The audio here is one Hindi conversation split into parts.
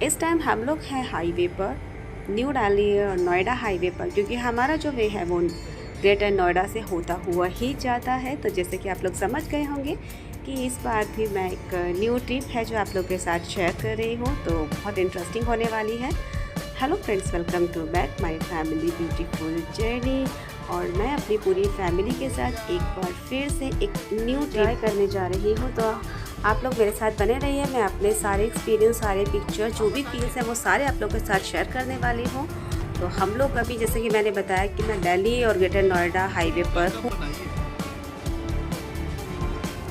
इस टाइम हम लोग हैं हाईवे पर, न्यू दिल्ली नोएडा हाईवे पर, क्योंकि हमारा जो वे है वो ग्रेटर नोएडा से होता हुआ ही जाता है। तो जैसे कि आप लोग समझ गए होंगे कि इस बार भी मैं एक न्यू ट्रिप है जो आप लोग के साथ शेयर कर रही हूँ, तो बहुत इंटरेस्टिंग होने वाली है। Hello friends, welcome to back my family beautiful journey. और मैं अपनी पूरी फैमिली के साथ एक बार फिर से एक न्यू ट्राई करने जा रही हूँ। तो आप लोग मेरे साथ बने रहिए। मैं अपने सारे एक्सपीरियंस, सारे पिक्चर, जो भी फील्स हैं वो सारे आप लोग के साथ शेयर करने वाली हूँ। तो हम लोग अभी, जैसे कि मैंने बताया कि मैं दिल्ली और ग्रेटर नोएडा हाईवे पर हूँ।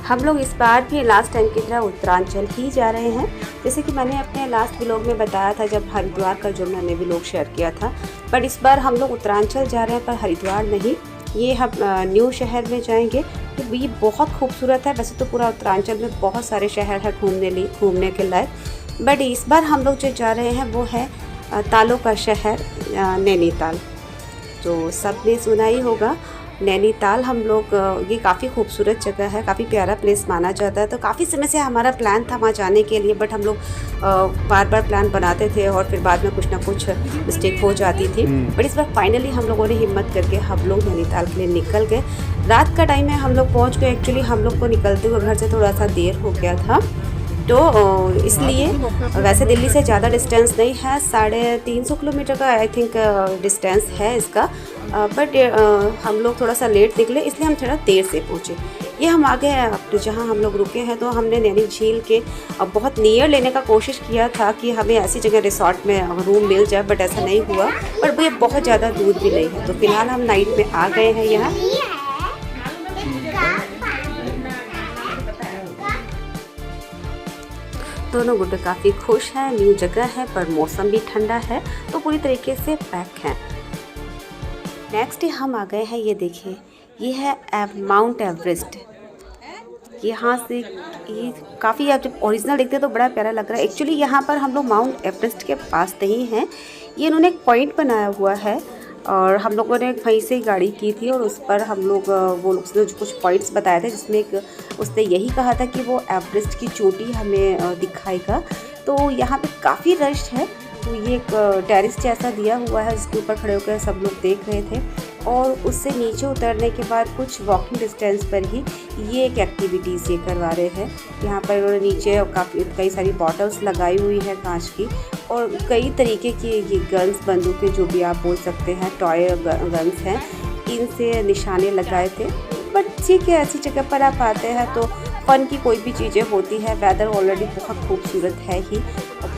हम लोग इस बार भी लास्ट टाइम की तरह उत्तरांचल ही जा रहे हैं। जैसे कि मैंने अपने लास्ट व्लॉग में बताया था, जब हरिद्वार का जो मैंने व्लॉग शेयर किया था, पर इस बार हम लोग उत्तरांचल जा रहे हैं, पर हरिद्वार नहीं। ये हम न्यू शहर में जाएंगे। तो ये बहुत खूबसूरत है। वैसे तो पूरा उत्तरांचल में बहुत सारे शहर है घूमने के लायक, बट इस बार हम लोग जो जा रहे हैं वो है तालों का शहर नैनीताल। तो सब ने सुना ही होगा नैनीताल। हम लोग, ये काफ़ी खूबसूरत जगह है, काफ़ी प्यारा प्लेस माना जाता है। तो काफ़ी समय से हमारा प्लान था वहाँ जाने के लिए, बट हम लोग बार बार प्लान बनाते थे और फिर बाद में कुछ ना कुछ मिस्टेक हो जाती थी। बट इस बार फाइनली हम लोगों ने हिम्मत करके हम लोग नैनीताल के लिए निकल गए। रात का टाइम है, हम लोग पहुँच गए। एक्चुअली हम लोग को निकलते हुए घर से थोड़ा सा देर हो गया था, तो इसलिए वैसे दिल्ली से ज़्यादा डिस्टेंस नहीं है, 350 किलोमीटर का आई थिंक डिस्टेंस है इसका, बट हम लोग थोड़ा सा लेट निकले, इसलिए हम थोड़ा देर से पहुँचे। ये हम आ गए अब जहाँ हम लोग रुके हैं। तो हमने नैनी झील के बहुत नियर लेने का कोशिश किया था कि हमें ऐसी जगह रिसोर्ट में रूम मिल जाए, बट ऐसा नहीं हुआ। पर ये बहुत ज़्यादा दूर भी नहीं है। तो फिलहाल हम नाइट में आ गए हैं यहाँ। दोनों गुड्डे काफ़ी खुश हैं। न्यू जगह है पर मौसम भी ठंडा है, तो पूरी तरीके से पैक हैं। नेक्स्ट डे हम आ गए हैं, ये देखिए, ये है माउंट एवरेस्ट। यहाँ से ये काफ़ी, आप जब ओरिजिनल देखते हैं तो बड़ा प्यारा लग रहा है। एक्चुअली यहाँ पर हम लोग माउंट एवरेस्ट के पास नहीं हैं। ये इन्होंने एक पॉइंट बनाया हुआ है और हम लोगों ने वहीं से गाड़ी की थी, और उस पर हम लोग, वो उसने कुछ पॉइंट्स बताए थे, जिसमें एक उसने यही कहा था कि वो एवरेस्ट की चोटी हमें दिखाएगा। तो यहाँ पे काफ़ी रश है। तो ये एक टेरेस जैसा दिया हुआ है, जिसके ऊपर खड़े होकर सब लोग देख रहे थे। और उससे नीचे उतरने के बाद कुछ वॉकिंग डिस्टेंस पर ही ये एक एक्टिविटीज़ ये करवा रहे हैं। यहाँ पर उन्होंने नीचे कई सारी बॉटल्स लगाई हुई है कांच की, और कई तरीके की ये गन्स, बंदूकें, जो भी आप बोल सकते हैं, टॉय गन्स हैं, इनसे निशाने लगाए थे। बट ठीक है, ऐसी जगह पर आप आते हैं तो फ़न की कोई भी चीज़ें होती है। वेदर ऑलरेडी बहुत खूबसूरत है ही,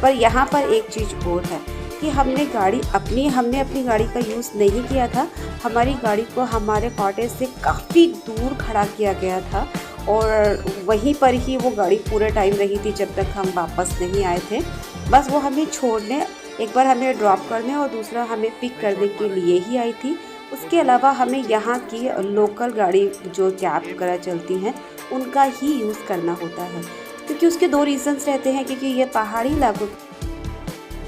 पर यहाँ पर एक चीज़ और है कि हमने अपनी गाड़ी का यूज़ नहीं किया था। हमारी गाड़ी को हमारे कॉटेज से काफ़ी दूर खड़ा किया गया था, और वहीं पर ही वो गाड़ी पूरे टाइम रही थी जब तक हम वापस नहीं आए थे। बस वो हमें छोड़ने, एक बार हमें ड्रॉप करने और दूसरा हमें पिक करने के लिए ही आई थी। उसके अलावा हमें यहाँ की लोकल गाड़ी, जो कैब वगैरह चलती हैं, उनका ही यूज़ करना होता है, क्योंकि उसके दो रीज़न्स रहते हैं। क्योंकि ये पहाड़ी इलाकों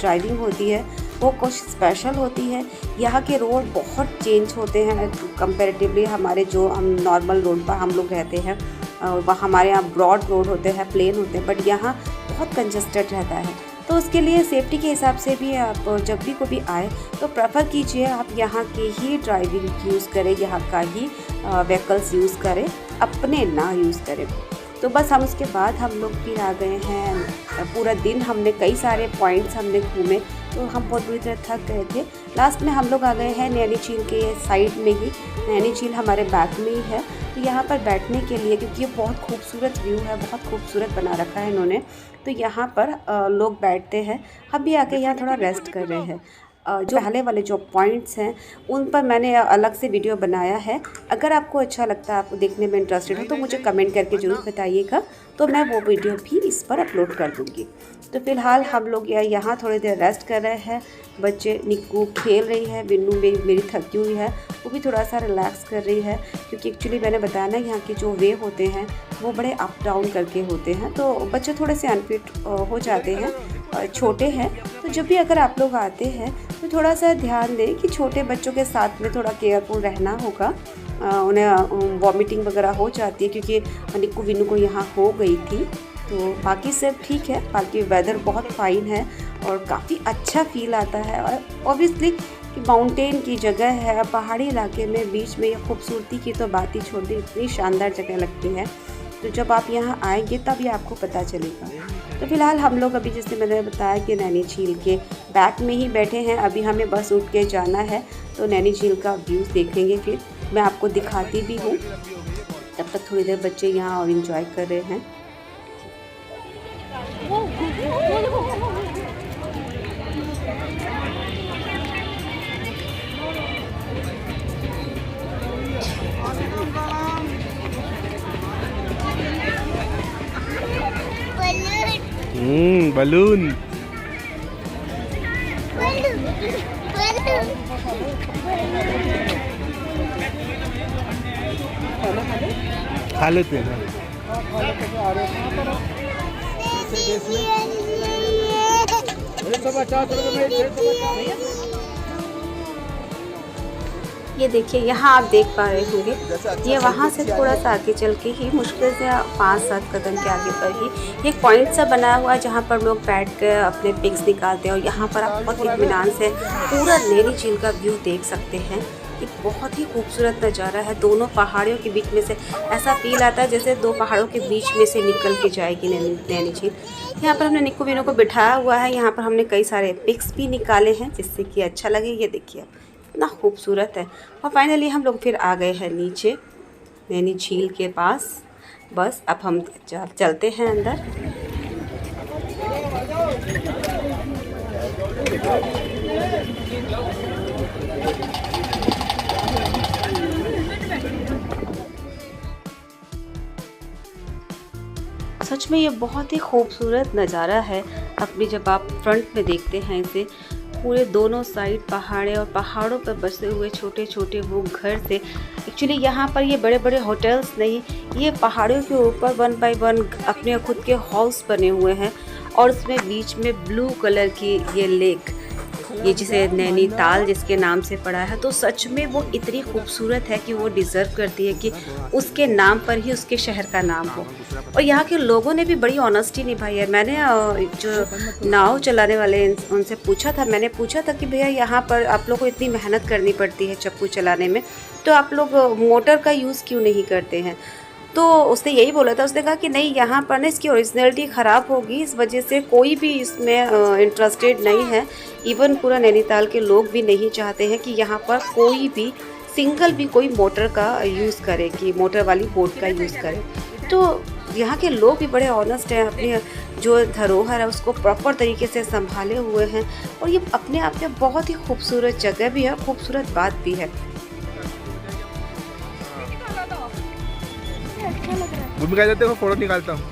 ड्राइविंग होती है वो कुछ स्पेशल होती है। यहाँ के रोड बहुत चेंज होते हैं कंपैरेटिवली हमारे जो हम नॉर्मल रोड पर हम लोग रहते हैं। वहाँ हमारे यहाँ ब्रॉड रोड होते हैं, प्लेन होते हैं, बट यहाँ बहुत कंजस्टेड रहता है। तो उसके लिए सेफ्टी के हिसाब से भी आप जब भी कभी आए तो प्रेफर कीजिए आप यहाँ के ही ड्राइविंग यूज़ करें, यहाँ का ही व्हीकल्स यूज़ करें, अपने ना यूज़ करें। तो बस हम उसके बाद हम लोग फिर आ गए हैं। पूरा दिन हमने कई सारे पॉइंट्स हमने घूमे, तो हम बहुत बुरी तरह थक गए थे। लास्ट में हम लोग आ गए हैं नैनी झील के साइड में ही। नैनी झील हमारे बैक में ही है। तो यहाँ पर बैठने के लिए, क्योंकि ये बहुत खूबसूरत व्यू है, बहुत खूबसूरत बना रखा है इन्होंने, तो यहाँ पर लोग बैठते हैं। हम भी आके यहाँ थोड़ा रेस्ट कर रहे हैं। जो पहले वाले जो पॉइंट्स हैं उन पर मैंने अलग से वीडियो बनाया है। अगर आपको अच्छा लगता है, आपको देखने में इंटरेस्टेड हो, तो मुझे कमेंट करके ज़रूर बताइएगा, तो मैं वो वीडियो भी इस पर अपलोड कर दूँगी। तो फ़िलहाल हम लोग यहाँ थोड़ी देर रेस्ट कर रहे हैं। बच्चे, निक्कू खेल रही है, बिन्नू मेरी थकी हुई है, वो भी थोड़ा सा रिलैक्स कर रही है। क्योंकि एक्चुअली मैंने बताया ना, यहाँ के जो वे होते हैं वो बड़े अप डाउन करके होते हैं, तो बच्चे थोड़े से अनफिट हो जाते हैं, छोटे हैं। तो जब भी अगर आप लोग आते हैं तो थोड़ा सा ध्यान दें कि छोटे बच्चों के साथ में थोड़ा केयरफुल रहना होगा। उन्हें वॉमिटिंग वगैरह हो जाती है, क्योंकि निक्कू विन्नू को यहाँ हो गई थी। तो बाकी सब ठीक है, बाकी वेदर बहुत फ़ाइन है और काफ़ी अच्छा फील आता है। और ऑब्वियसली कि माउंटेन की जगह है, पहाड़ी इलाके में बीच में ये खूबसूरती की तो बात ही छोड़ दी, इतनी शानदार जगह लगती है। तो जब आप यहाँ आएंगे तब ये आपको पता चलेगा। तो फिलहाल हम लोग अभी जैसे मैंने बताया कि नैनी झील के बैक में ही बैठे हैं। अभी हमें बस उठ के जाना है, तो नैनी झील का व्यूज़ देखेंगे, फिर मैं आपको दिखाती भी हूँ। तब तक थोड़ी देर बच्चे यहाँ और इन्जॉय कर रहे हैं। बलून खा लेते हैं। ये देखिए, यहाँ आप देख पा रहे होंगे, ये वहाँ से थोड़ा सा आगे चल के ही मुश्किल से 5-7 कदम के आगे पर ही एक पॉइंट सा बनाया हुआ है जहाँ पर लोग बैठ कर अपने पिक्स निकालते हैं। और यहाँ पर आप बहुत इत्मीनान से पूरा नैनी झील का व्यू देख सकते हैं। एक बहुत ही खूबसूरत नज़ारा है, दोनों पहाड़ियों के बीच में से ऐसा फील आता है जैसे दो पहाड़ों के बीच में से निकल के जाएगी नैनी झील। यहाँ पर हमने निक्कू बिनू को बिठाया हुआ है। यहाँ पर हमने कई सारे पिक्स भी निकाले हैं जिससे कि अच्छा लगे। ये देखिए इतना खूबसूरत है। और फाइनली हम लोग फिर आ गए हैं नीचे नैनी झील के पास। बस अब हम चलते हैं अंदर। सच में ये बहुत ही खूबसूरत नज़ारा है। अपनी जब आप फ्रंट में देखते हैं इसे, पूरे दोनों साइड पहाड़े और पहाड़ों पर बसे हुए छोटे छोटे वो घर से। एक्चुअली यहाँ पर ये बड़े बड़े होटल्स नहीं, ये पहाड़ों के ऊपर 1 बाय 1 अपने खुद के हाउस बने हुए हैं। और उसमें बीच में ब्लू कलर की ये लेक, ये जिसे नैनीताल जिसके नाम से पड़ा है, तो सच में वो इतनी खूबसूरत है कि वो डिज़र्व करती है कि उसके नाम पर ही उसके शहर का नाम हो। और यहाँ के लोगों ने भी बड़ी ऑनेस्टी निभाई है। मैंने जो नाव चलाने वाले उनसे पूछा था, मैंने पूछा था कि भैया यहाँ पर आप लोग को इतनी मेहनत करनी पड़ती है चप्पू चलाने में, तो आप लोग मोटर का यूज़ क्यों नहीं करते हैं? तो उसने यही बोला था, उसने कहा कि नहीं, यहाँ पर ना इसकी ओरिजिनलिटी ख़राब होगी, इस वजह से कोई भी इसमें इंटरेस्टेड नहीं है। इवन पूरा नैनीताल के लोग भी नहीं चाहते हैं कि यहाँ पर कोई भी सिंगल भी कोई मोटर का यूज़ करे, कि मोटर वाली बोट का यूज़ करे। तो यहाँ के लोग भी बड़े ऑनेस्ट हैं, अपनी जो धरोहर है उसको प्रॉपर तरीके से संभाले हुए हैं। और ये अपने आप में बहुत ही खूबसूरत जगह भी है, खूबसूरत बात भी है। भूमिका जाते हो, फोटो निकालता हूँ।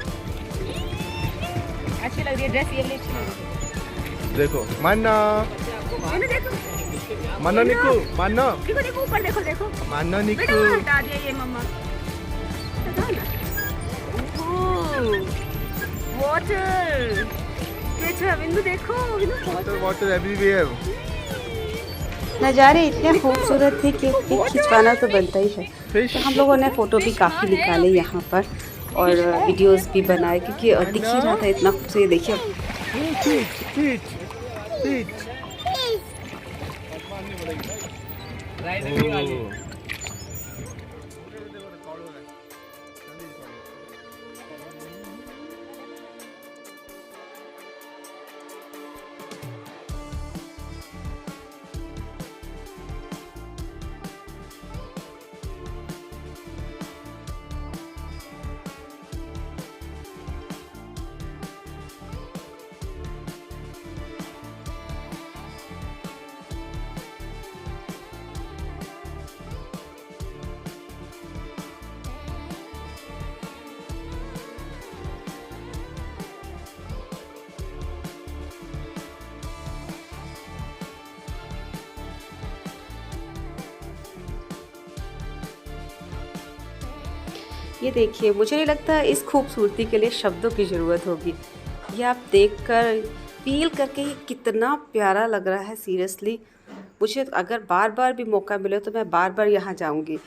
अच्छी लग रही है ड्रेस, ये अच्छी लग रही है। देखो मान्ना, देखो मान्ना निक्कू, मान्ना देखो, देखो ऊपर देखो, देखो मान्ना निक्कू। हटा दिया ये मम्मा, वाटर कैसा बिंदु, देखो वाटर वाटर एवरीवेयर। नज़ारे इतने खूबसूरत थे कि खिंचवाना तो बनता ही है। तो हम लोगों ने फ़ोटो भी काफ़ी निकाले यहाँ पर और वीडियोस भी बनाए, क्योंकि दिख ही रहा था इतना खूबसूरत। देखिए ये देखिए, मुझे नहीं लगता इस खूबसूरती के लिए शब्दों की ज़रूरत होगी। ये आप देखकर फील करके ये कितना प्यारा लग रहा है। सीरियसली मुझे अगर बार बार भी मौका मिले तो मैं बार बार यहाँ जाऊँगी।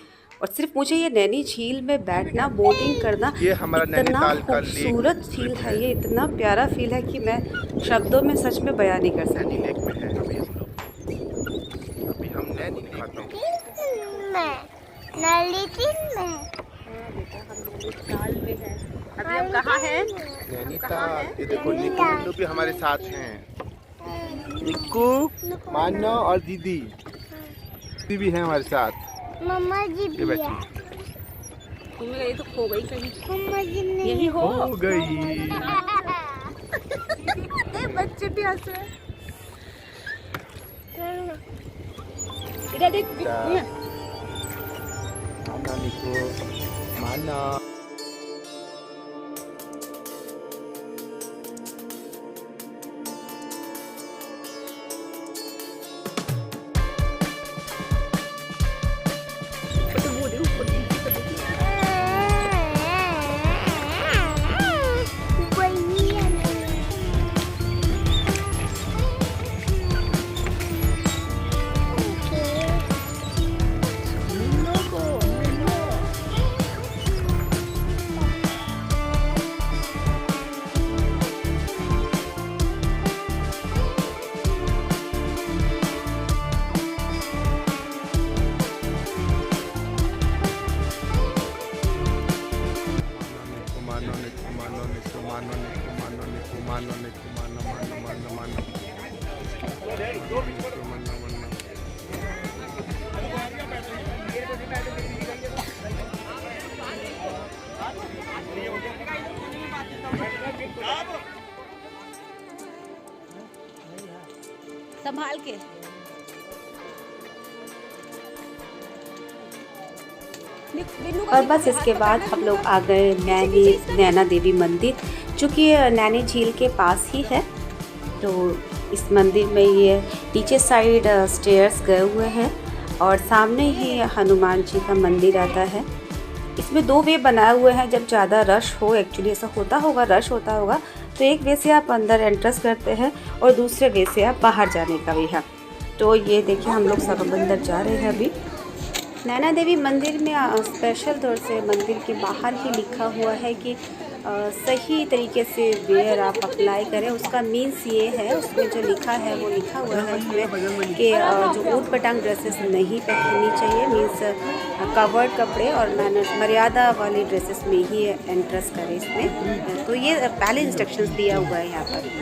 और सिर्फ मुझे ये नैनी झील में बैठना, बोटिंग करना ये हमारा इतना नैनीताल का खूबसूरत फील है, ये इतना प्यारा फील है कि मैं शब्दों में सच में बयान नहीं कर सकती। नैनी लेक में है अभी हम लोग। अभी हम नैनी खाता हूँ। अभी हम कहाँ हैं? नैनीताल। ये देखो निक्कू बिन्नू भी हमारे साथ हैं। निक्कू, मानो और दीदी भी हैं हमारे साथ। मम्मा जी ये भी है। बैठी तुम गई तो खो गई कहीं, मम्मा जी ने यही हो गई। बच्चे भी हंस रहे हैं। इधर देख, माना निक्कू, माना। संभाल के। और बस इसके बाद हम लोग आ गए नैना देवी मंदिर, जो कि नैनी झील के पास ही है। तो इस मंदिर में ये नीचे साइड स्टेयर्स गए हुए हैं और सामने ही हनुमान जी का मंदिर आता है। इसमें 2 वे बनाए हुए हैं। जब ज़्यादा रश हो, एक्चुअली ऐसा होता होगा, रश होता होगा, तो एक वे से आप अंदर एंट्रेंस करते हैं और दूसरे वे से आप बाहर जाने का भी है। तो ये देखिए हम लोग सब अंदर जा रहे हैं अभी। नैना देवी मंदिर में स्पेशल तौर से मंदिर के बाहर ही लिखा हुआ है कि सही तरीके से वेयर आप अप्लाई करें। उसका मीन्स ये है, उसमें जो लिखा है वो लिखा हुआ है इसमें कि जो ऊट पटांग ड्रेसेस नहीं पहननी चाहिए, मीन्स कवर्ड कपड़े और मर्यादा वाली ड्रेसेस में ही एंट्रेंस करें इसमें। तो ये पहले इंस्ट्रक्शंस दिया हुआ है यहाँ पर।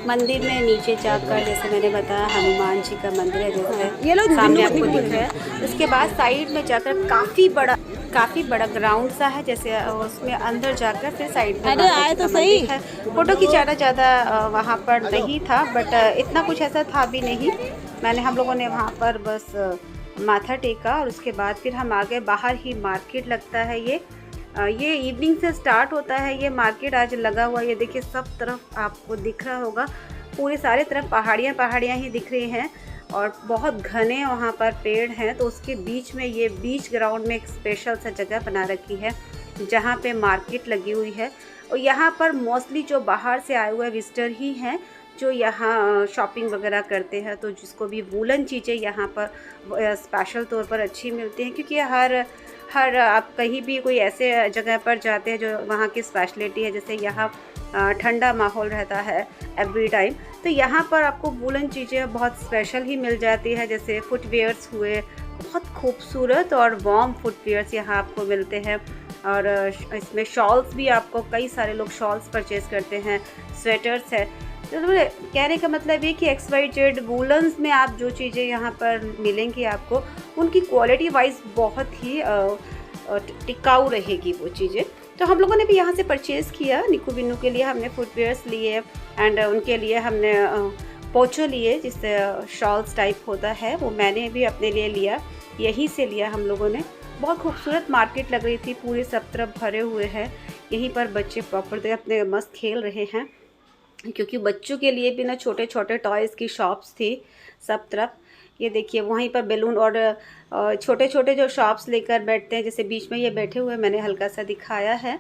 मंदिर में नीचे जाकर, जैसे मैंने बताया, हनुमान जी का मंदिर है, जैसे ये सामने आपको दिख रहा है। उसके बाद साइड में जाकर काफ़ी बड़ा ग्राउंड सा है, जैसे उसमें अंदर जाकर फिर साइड में आए तो सही है। फ़ोटो खिंचाना ज़्यादा वहाँ पर नहीं था, बट इतना कुछ ऐसा था भी नहीं। हम लोगों ने वहाँ पर बस माथा टेका और उसके बाद फिर हम आ गए बाहर ही। मार्केट लगता है ये इवनिंग से स्टार्ट होता है ये मार्केट। आज लगा हुआ, ये देखिए सब तरफ आपको दिख रहा होगा, पूरे सारे तरफ पहाड़ियाँ ही दिख रही हैं और बहुत घने वहाँ पर पेड़ हैं। तो उसके बीच में ये बीच ग्राउंड में एक स्पेशल सा जगह बना रखी है जहाँ पे मार्केट लगी हुई है। और यहाँ पर मोस्टली जो बाहर से आए हुए विजिटर ही हैं जो यहाँ शॉपिंग वगैरह करते हैं। तो जिसको भी वूलन चीज़ें यहाँ पर स्पेशल तौर पर अच्छी मिलती हैं, क्योंकि हर आप कहीं भी कोई ऐसे जगह पर जाते हैं जो वहाँ की स्पेशलिटी है, जैसे यहाँ ठंडा माहौल रहता है एवरी टाइम, तो यहाँ पर आपको वूलन चीज़ें बहुत स्पेशल ही मिल जाती है। जैसे फुटवेयर्स हुए, बहुत खूबसूरत और वार्म फुटवेयर्स यहाँ आपको मिलते हैं। और इसमें शॉल्स भी, आपको कई सारे लोग शॉल्स परचेज़ करते हैं, स्वेटर्स है। तो कहने का मतलब ये कि XYZ वूलन्स में आप जो चीज़ें यहाँ पर मिलेंगी आपको, उनकी क्वालिटी वाइज बहुत ही टिकाऊ रहेगी वो चीज़ें। तो हम लोगों ने भी यहाँ से परचेज़ किया। निक्कू बिन्नू के लिए हमने फुटवेयर्स लिए एंड उनके लिए हमने पोचो लिए, जिससे शॉल्स टाइप होता है, वो मैंने भी अपने लिए लिया, यहीं से लिया हम लोगों ने। बहुत खूबसूरत मार्केट लग रही थी, पूरे सब तरफ भरे हुए हैं। यहीं पर बच्चे प्रॉपर अपने मस्त खेल रहे हैं, क्योंकि बच्चों के लिए भी ना छोटे छोटे टॉयज़ की शॉप्स थी सब तरफ। ये देखिए वहीं पर बैलून और छोटे छोटे जो शॉप्स लेकर बैठते हैं, जैसे बीच में ये बैठे हुए मैंने हल्का सा दिखाया है।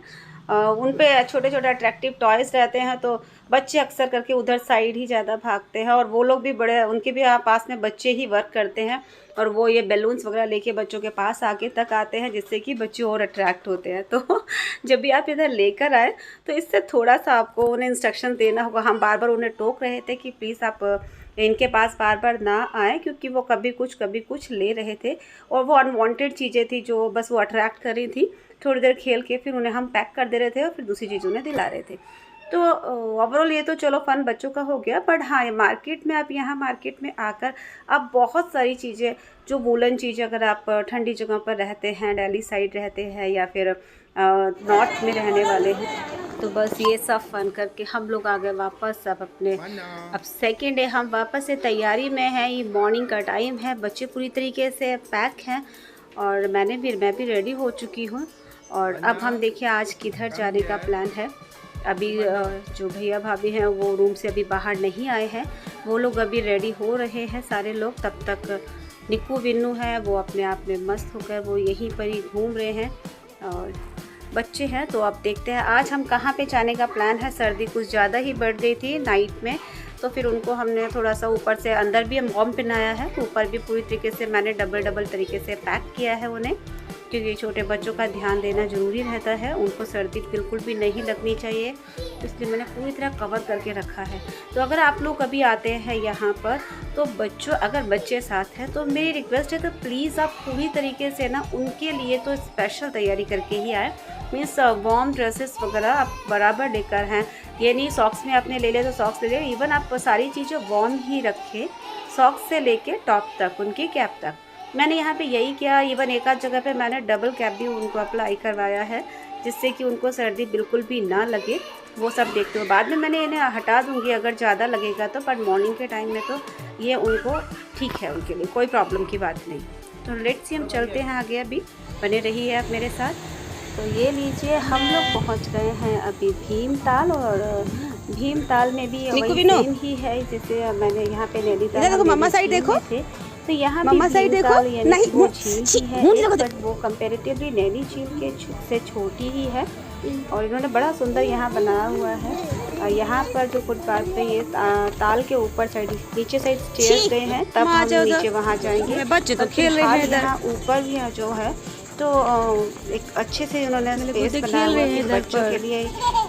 उन पे छोटे छोटे अट्रैक्टिव टॉयज़ रहते हैं, तो बच्चे अक्सर करके उधर साइड ही ज़्यादा भागते हैं। और वो लोग भी बड़े, उनके भी पास में बच्चे ही वर्क करते हैं, और वो ये बैलून्स वगैरह लेके बच्चों के पास आगे तक आते हैं, जिससे कि बच्चे और अट्रैक्ट होते हैं। तो जब भी आप इधर लेकर आए तो इससे थोड़ा सा आपको उन्हें इंस्ट्रक्शन देना होगा। हम बार बार उन्हें टोक रहे थे कि प्लीज़ आप इनके पास बार बार ना आएँ, क्योंकि वो कभी कुछ ले रहे थे, और वो अनवांटेड चीज़ें थी जो बस वो अट्रैक्ट कर रही थी। थोड़ी देर खेल के फिर उन्हें हम पैक कर दे रहे थे और फिर दूसरी चीज़ उन्हें दिला रहे थे। तो ओवरऑल ये तो चलो फ़न बच्चों का हो गया, बट हाँ, ये मार्केट में, आप यहाँ मार्केट में आकर आप बहुत सारी चीज़ें, जो वूलन चीज़ें, अगर आप ठंडी जगह पर रहते हैं, दिल्ली साइड रहते हैं या फिर नॉर्थ में रहने वाले हैं, तो बस ये सब फ़न करके हम लोग आ गए वापस। अब सेकेंड डे हम वापस से तैयारी में हैं। ये मॉर्निंग का टाइम है, बच्चे पूरी तरीके से पैक हैं और मैं भी रेडी हो चुकी हूँ। और अब हम देखिए आज किधर जाने का प्लान है। अभी जो भैया भाभी हैं वो रूम से अभी बाहर नहीं आए हैं, वो लोग अभी रेडी हो रहे हैं सारे लोग। तब तक निक्कू विन्नू है, वो अपने आप में मस्त होकर वो यहीं पर ही घूम रहे हैं और बच्चे हैं। तो अब देखते हैं आज हम कहाँ पे जाने का प्लान है। सर्दी कुछ ज़्यादा ही बढ़ गई थी नाइट में, तो फिर उनको हमने थोड़ा सा ऊपर से, अंदर भी हम वार्म पहनाया है, ऊपर भी पूरी तरीके से मैंने डबल तरीके से पैक किया है उन्हें, क्योंकि छोटे बच्चों का ध्यान देना ज़रूरी रहता है। उनको सर्दी बिल्कुल भी नहीं लगनी चाहिए, इसलिए मैंने पूरी तरह कवर करके रखा है। तो अगर आप लोग कभी आते हैं यहाँ पर, तो अगर बच्चे साथ हैं तो मेरी रिक्वेस्ट है, तो प्लीज़ आप पूरी तरीके से ना उनके लिए तो स्पेशल तैयारी करके ही आए। मीन्स वार्म ड्रेसेस वगैरह आप बराबर लेकर हैं। ये नहीं सॉक्स में आपने ले लिया तो सॉक्स ले लिया, इवन आप सारी चीज़ें वार्म ही रखें, सॉक्स से लेके टॉप तक, उनकी कैप तक। मैंने यहाँ पे यही किया। इवन एक आध जगह पे मैंने डबल कैप भी उनको अप्लाई करवाया है, जिससे कि उनको सर्दी बिल्कुल भी ना लगे। वो सब देखते हुए बाद में मैंने इन्हें हटा दूँगी अगर ज़्यादा लगेगा तो, पर मॉर्निंग के टाइम में तो ये उनको ठीक है, उनके लिए कोई प्रॉब्लम की बात नहीं। तो लेट्स सी, हम चलते हैं आगे, अभी बने रहिए आप मेरे साथ। तो ये लीजिए, हम लोग पहुँच गए हैं अभी भीमताल, और भीमताल में भी वही सेम ही है जैसे मैंने यहाँ पे नैनीताल मम्मा साइड देखो थे। तो यहाँ मम्मा साइड देखो, नहीं वो झील ही है, बट वो कंपैरेटिवली नैनी झील के से छोटी ही है, और इन्होंने बड़ा सुंदर यहाँ बनाया हुआ है। यहाँ पर जो फुटपाथ पे ये ताल के ऊपर साइड, नीचे साइड स्टेयर्स गए हैं, तब हम नीचे वहाँ जाएंगे। बच्चे तो खेल रहे हैं इधर, यहाँ ऊपर भी जो है तो एक अच्छे से उन्होंने स्पेस बनाया हुआ है बच्चों के लिए।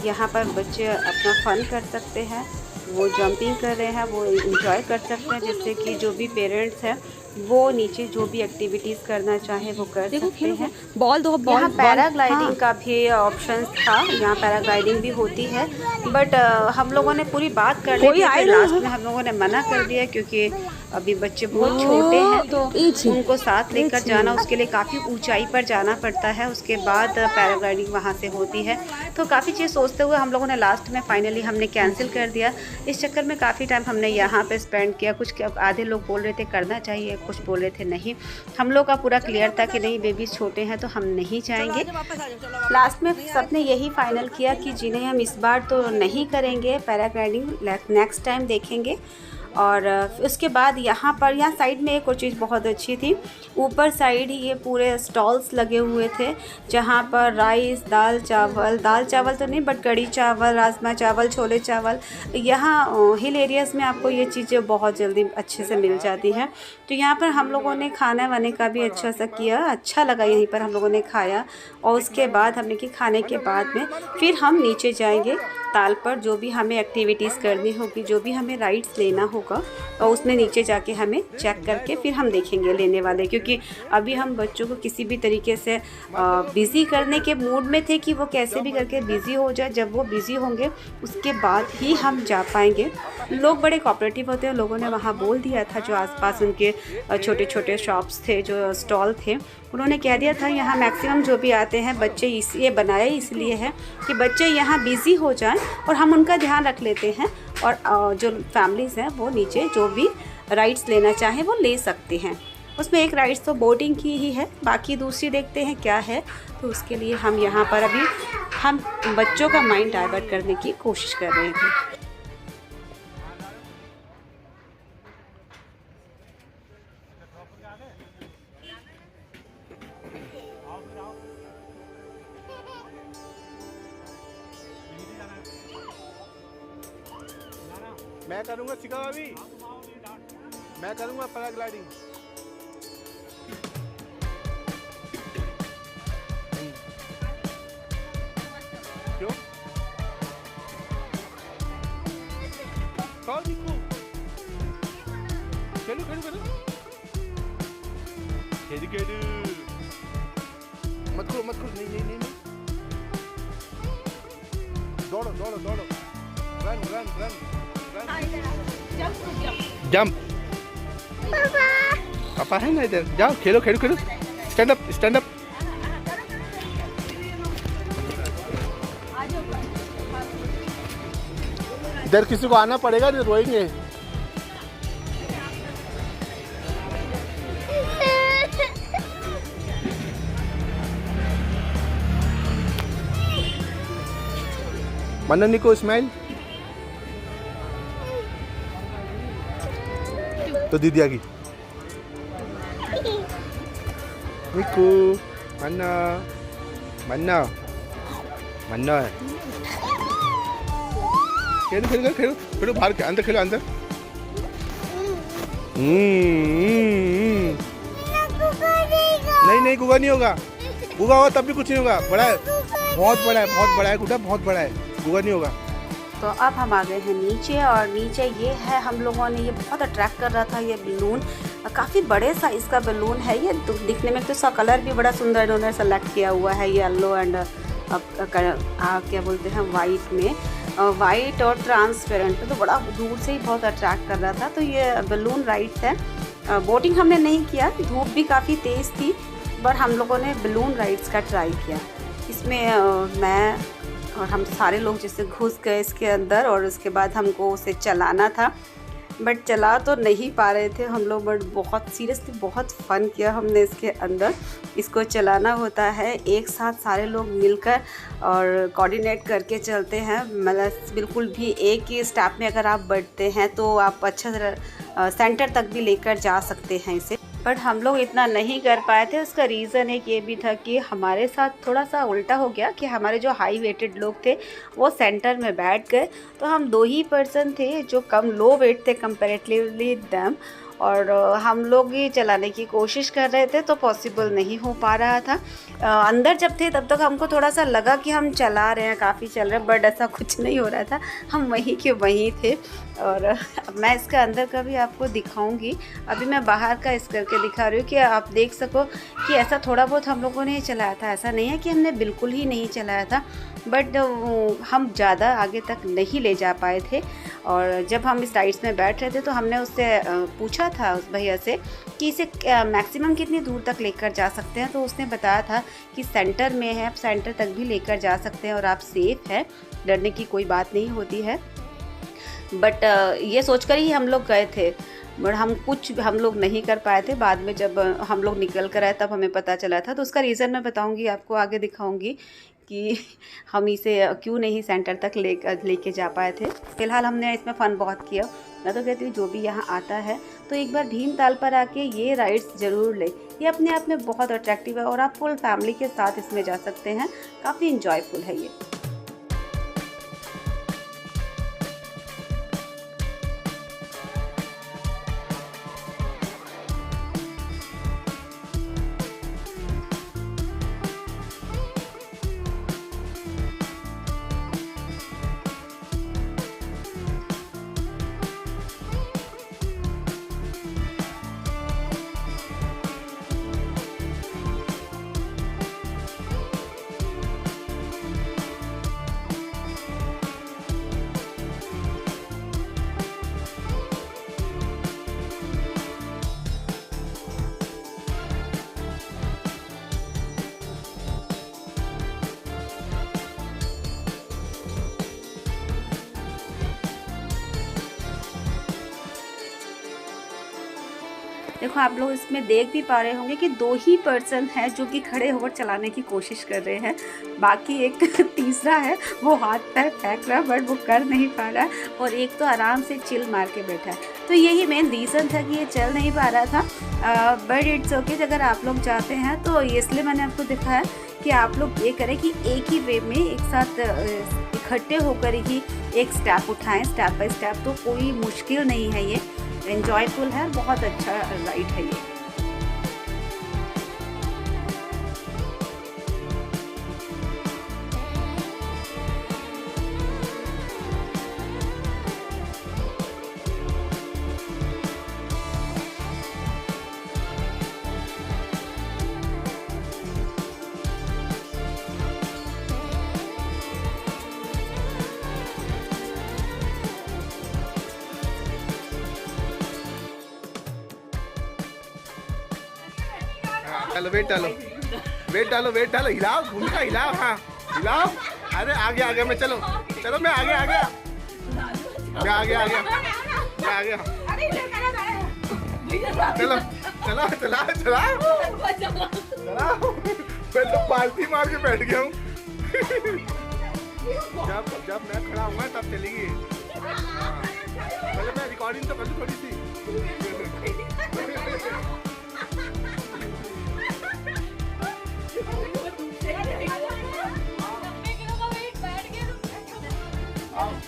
यहाँ पर बच्चे अपना फन कर सकते हैं, वो जंपिंग कर रहे हैं, वो इंजॉय कर सकते हैं, जिससे कि जो भी पेरेंट्स हैं वो नीचे जो भी एक्टिविटीज़ करना चाहे वो कर सकते हैं। बॉल दो, यहाँ पैराग्लाइडिंग का भी ऑप्शन था, यहाँ पैराग्लाइडिंग भी होती है, बट हम लोगों ने पूरी बात कर ली थी, लास्ट में हम लोगों ने मना कर दिया, क्योंकि अभी बच्चे बहुत छोटे हैं, तो उनको साथ लेकर जाना, उसके लिए काफ़ी ऊंचाई पर जाना पड़ता है, उसके बाद पैराग्लाइडिंग वहाँ से होती है। तो काफ़ी चीज़ सोचते हुए हम लोगों ने लास्ट में फाइनली हमने कैंसिल कर दिया। इस चक्कर में काफ़ी टाइम हमने यहाँ पे स्पेंड किया। कुछ आधे लोग बोल रहे थे करना चाहिए, कुछ बोल रहे थे नहीं। हम लोग का पूरा क्लियर था कि नहीं, बेबीज़ छोटे हैं तो हम नहीं जाएंगे। लास्ट में सबने यही फाइनल किया कि जिन्हें हम इस बार तो नहीं करेंगे पैराग्लाइडिंग, नेक्स्ट टाइम देखेंगे। और उसके बाद यहाँ साइड में एक और चीज़ बहुत अच्छी थी, ऊपर साइड ही ये पूरे स्टॉल्स लगे हुए थे, जहाँ पर राइस, दाल चावल तो नहीं, बट कढ़ी चावल, राजमा चावल, छोले चावल, यहाँ हिल एरियाज़ में आपको ये चीज़ें बहुत जल्दी अच्छे से मिल जाती हैं। तो यहाँ पर हम लोगों ने खाना वाने का भी अच्छा सा किया, अच्छा लगा यहीं पर हम लोगों ने खाया। और उसके बाद हमने कि खाने के बाद में फिर हम नीचे जाएंगे ताल पर, जो भी हमें एक्टिविटीज़ करनी होगी, जो भी हमें राइड्स लेना होगा, और उसमें नीचे जाके हमें चेक करके फिर हम देखेंगे लेने वाले, क्योंकि अभी हम बच्चों को किसी भी तरीके से बिज़ी करने के मूड में थे कि वो कैसे भी करके बिज़ी हो जाए। जब वो बिज़ी होंगे उसके बाद ही हम जा पाएंगे। लोग बड़े कोऑपरेटिव होते हैं, लोगों ने वहाँ बोल दिया था, जो आसपास उनके छोटे छोटे शॉप्स थे, जो स्टॉल थे, उन्होंने कह दिया था यहाँ मैक्सिमम जो भी आते हैं बच्चे, ये बनाया इसलिए है कि बच्चे यहाँ बिज़ी हो जाएं और हम उनका ध्यान रख लेते हैं, और जो फैमिलीज़ हैं वो नीचे जो भी राइड्स लेना चाहें वो ले सकते हैं। उसमें एक राइड्स तो बोटिंग की ही है, बाकी दूसरी देखते हैं क्या है। तो उसके लिए हम यहाँ पर अभी हम बच्चों का माइंड डाइवर्ट करने की कोशिश कर रहे थे। मैं करूँगा, सिखाओ अभी। मैं करूँगा पैराग्लाइडिंग। क्यों? कौन निकू? खेलो खेलो खेलो। खेल खेल। मत करो नहीं नहीं नहीं नहीं। दौड़ो दौड़ो दौड़ो। Run run run run. Jump. पापा है ना इधर, जाओ खेलो खेलो खेलो। Stand up stand up. इधर किसी को आना पड़ेगा, नहीं रोएंगे। मननी को स्माइल। तो दीदी आ गई। निकू मन्ना मन्ना मन्ना है। खेलो खेलो खेलो खेलो, बाहर के अंदर खेलो अंदर। नहीं नहीं गुगा नहीं होगा। गुगा होगा तब भी कुछ नहीं होगा। बड़ा है, बहुत बड़ा है, बहुत बड़ा है गुड्डा, बहुत बड़ा है। गुगा नहीं होगा। तो अब हम आ गए हैं नीचे, और नीचे ये है, हम लोगों ने ये बहुत अट्रैक्ट कर रहा था ये बलून। काफ़ी बड़े साइज़ का बलून है ये, तो दिखने में तो इसका कलर भी बड़ा सुंदर इन्होंने सेलेक्ट किया हुआ है, येलो एंड क्या बोलते हैं वाइट में, वाइट और ट्रांसपेरेंट। तो बड़ा दूर से ही बहुत अट्रैक्ट कर रहा था। तो ये बलून राइड्स है। बोटिंग हमने नहीं किया, धूप भी काफ़ी तेज़ थी, बट हम लोगों ने बलून राइड्स का ट्राई किया। इसमें मैं और हम सारे लोग जैसे घुस गए इसके अंदर, और उसके बाद हमको उसे चलाना था, बट चला तो नहीं पा रहे थे हम लोग, बट बहुत सीरियसली बहुत फ़न किया हमने इसके अंदर। इसको चलाना होता है एक साथ सारे लोग मिलकर और कोऑर्डिनेट करके चलते हैं, मतलब बिल्कुल भी एक ही स्टेप में अगर आप बढ़ते हैं तो आप अच्छा सेंटर तक भी लेकर जा सकते हैं इसे। बट हम लोग इतना नहीं कर पाए थे। उसका रीज़न एक ये भी था कि हमारे साथ थोड़ा सा उल्टा हो गया कि हमारे जो हाई वेटेड लोग थे वो सेंटर में बैठ गए, तो हम 2 ही पर्सन थे जो कम लो वेट थे कंपैरेटिवली दैम, और हम लोग ही चलाने की कोशिश कर रहे थे तो पॉसिबल नहीं हो पा रहा था। अंदर जब थे तब तक हमको थोड़ा सा लगा कि हम चला रहे हैं, काफ़ी चल रहे हैं, बट ऐसा कुछ नहीं हो रहा था, हम वहीं के वहीं थे। और अब मैं इसका अंदर का भी आपको दिखाऊंगी। अभी मैं बाहर का इस करके दिखा रही हूँ कि आप देख सको कि ऐसा थोड़ा बहुत हम लोगों ने चलाया था, ऐसा नहीं है कि हमने बिल्कुल ही नहीं चलाया था, बट हम ज़्यादा आगे तक नहीं ले जा पाए थे। और जब हम इस राइड्स में बैठ रहे थे तो हमने उससे पूछा था उस भैया से कि इसे मैक्सिमम कितनी दूर तक लेकर जा सकते हैं, तो उसने बताया था कि सेंटर में है, आप सेंटर तक भी लेकर जा सकते हैं और आप सेफ़ है, डरने की कोई बात नहीं होती है। बट ये सोचकर ही हम लोग गए थे, बट हम लोग नहीं कर पाए थे। बाद में जब हम लोग निकल कर आए तब हमें पता चला था, तो उसका रीज़न मैं बताऊंगी आपको, आगे दिखाऊंगी कि हम इसे क्यों नहीं सेंटर तक लेके जा पाए थे। फ़िलहाल हमने इसमें फ़न बहुत किया। मैं तो कहती हूँ जो भी यहाँ आता है तो एक बार भीमताल पर आके ये राइड्स ज़रूर ले, ये अपने आप में बहुत अट्रैक्टिव है और आप फुल फैमिली के साथ इसमें जा सकते हैं, काफ़ी इंजॉयफुल है ये। देखो आप लोग इसमें देख भी पा रहे होंगे कि 2 ही पर्सन हैं जो कि खड़े होकर चलाने की कोशिश कर रहे हैं, बाकी एक तीसरा है वो हाथ पैर फेंक रहा है बट वो कर नहीं पा रहा है, और एक तो आराम से चिल मार के बैठा है। तो यही मेन रीज़न था कि ये चल नहीं पा रहा था। बट इट्स ओके, अगर आप लोग चाहते हैं तो इसलिए मैंने आपको दिखाया कि आप लोग ये करें कि एक ही वे में एक साथ इकट्ठे होकर ही एक स्टेप उठाएं, स्टेप बाय स्टेप। तो कोई मुश्किल नहीं है, ये एंजॉयफुल है, बहुत अच्छा राइड है ये। चलो वेट डालो, वेट डालो, वेट डालो, हिलाओ, घूमने का हिलाओ, हाँ हिलाओ। अरे आगे आगे मैं, चलो चलो मैं आगे आ गया, मैं आगे आ गया, मैं आ गया। चलो चला चला चला चला, मैं तो पालती मार के बैठ गया हूँ। जब जब मैं खड़ा हुआ तब चलेगी। पहले मैं रिकॉर्डिंग तो कर लूँ थोड़ी सी।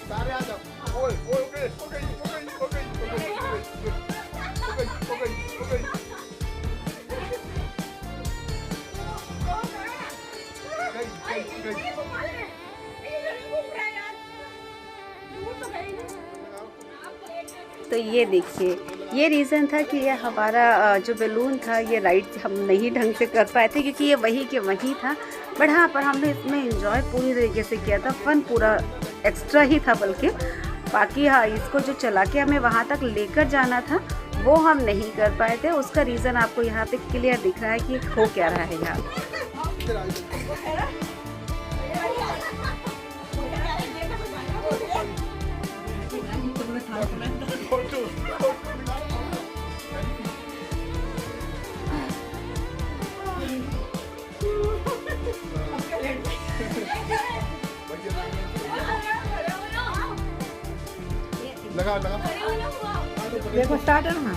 सारे आ जाओ। ओए ओए okay okay okay okay okay okay. तो ये देखिए, ये रीज़न था कि ये हमारा जो बैलून था ये राइड हम नहीं ढंग से कर पाए थे, क्योंकि ये वही के वही था। बट हाँ, पर हमने इसमें एंजॉय पूरी तरीके से किया था, फन पूरा एक्स्ट्रा ही था बल्कि। बाकी हाँ, इसको जो चला के हमें वहाँ तक लेकर जाना था वो हम नहीं कर पाए थे। उसका रीज़न आपको यहाँ पे क्लियर दिख रहा है कि हो क्या रहा है यहाँ। लगा लगा, देखो स्टार्टर ना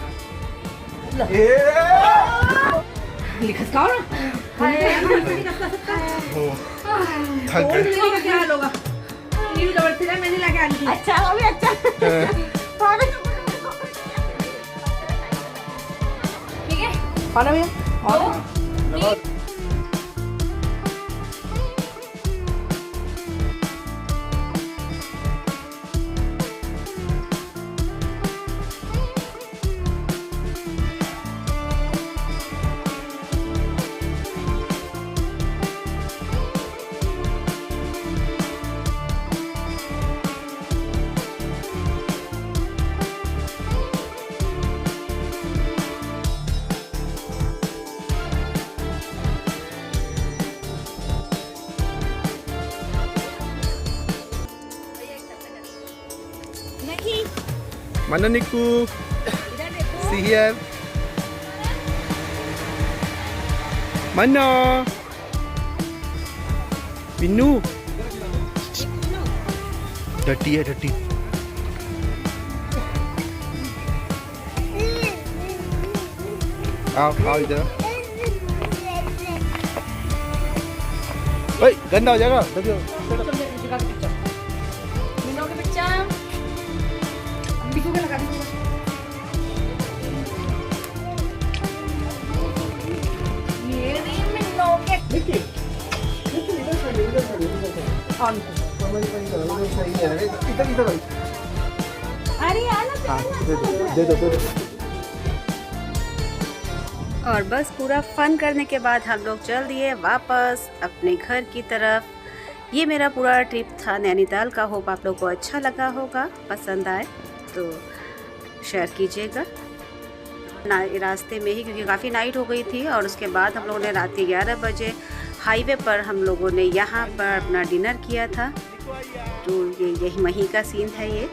लिखत का थक गए। क्या होगा ये जबरदस्ती मैंने लगा आनी थी। अच्छा वो भी अच्छा। ठीक है और भैया और Mana Niku? See here. Mana? Minu. Dirty है dirty. आओ आओ इधर। ओए गंदा हो जाएगा। और बस पूरा फन करने के बाद हम लोग चल दिए वापस अपने घर की तरफ। ये मेरा पूरा ट्रिप था नैनीताल का। होप आप लोग को अच्छा लगा होगा, पसंद आए तो शेयर कीजिएगा। रास्ते में ही, क्योंकि काफ़ी नाइट हो गई थी, और उसके बाद हम लोगों ने रात के 11 बजे हाईवे पर हम लोगों ने यहाँ पर अपना डिनर किया था। तो यही वहीं का सीन है ये,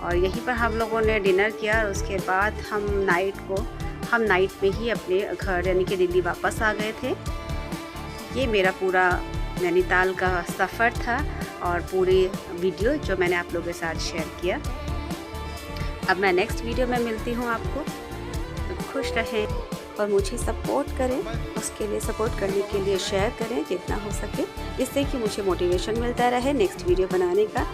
और यहीं पर हम लोगों ने डिनर किया। और उसके बाद हम नाइट में ही अपने घर यानी कि दिल्ली वापस आ गए थे। ये मेरा पूरा नैनीताल का सफ़र था और पूरी वीडियो जो मैंने आप लोगों के साथ शेयर किया। अब मैं नेक्स्ट वीडियो में मिलती हूँ आपको। खुश रहें। और मुझे सपोर्ट करें। उसके लिए सपोर्ट करने के लिए शेयर करें जितना हो सके, जिससे कि मुझे मोटिवेशन मिलता रहे नेक्स्ट वीडियो बनाने का।